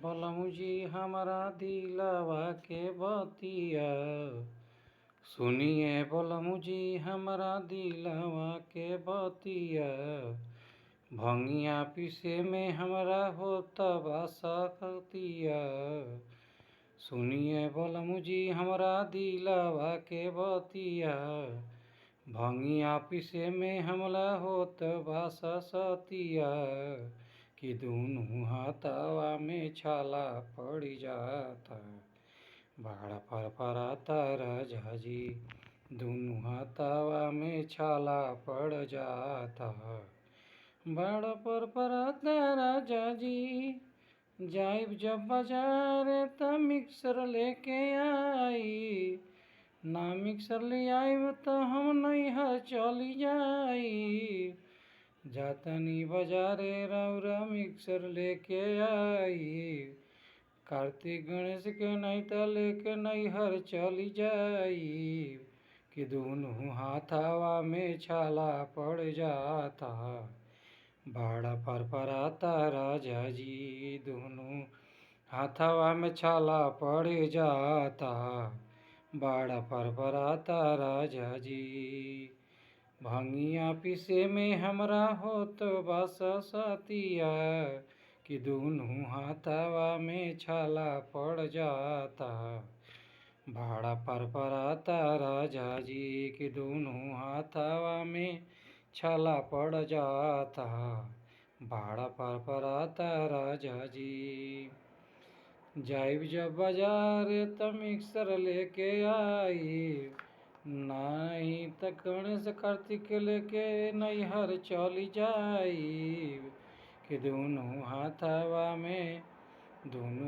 बलमु जी हमारा दिलवा के बतिया। सुनिए बलमु जी हमारा दिलवा के बतिया। भंगिया पीसे में हमरा होता बासा खतिया। सुनिए बलमु जी हमारा दिलवा के बतिया। भंगिया पीसे में हमला होत बासा सतिया। कि दूनु हाथवा में छाला पड़ जाता। बड़ा फरफराता राजा जी। दूनु हाथवा में छाला पड़ जाता। बड़ा फरफराता राजा जी। जाइब जब बाजार त मिक्सर लेके आई। ना मिक्सर ले आइब त हम नैहर चली जाई। जातनी बाजारे रौरा मिक्सर लेके आई। कार्तिक गणेश के नैता लेके नैहर चली जाई। कि दोनों हाथवा में छाला पड़ जाता। बड़ा फरफराता राजा जी। दोनों हाथवा में छाला पड़ जाता। बड़ा फरफराता राजा जी। भंगिया पीसे में हमरा होत बासा सतिया। कि दोनों हाथवा में छाला पड़ जाता। बड़ा फरफराता राजा जी। कि दोनों हाथवा में छाला पड़ जाता। बड़ा फरफराता राजा जी। जाइब जब बाजार त मिक्सर लेके आई। नहीं त गणेश कार्तिक लेके नैहर चली जाई। कि दोनों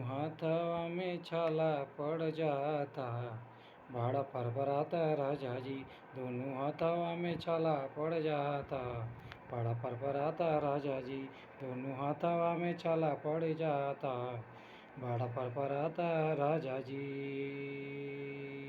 हाथवा में छाला पड़ जाता। बड़ा फरफराता राजा जी। दोनों हाथवा में छाला पड़ जाता। बड़ा फरफराता राजा जी। दोनों हाथवा में छाला पड़ जाता। बड़ा फरफराता राजा जी।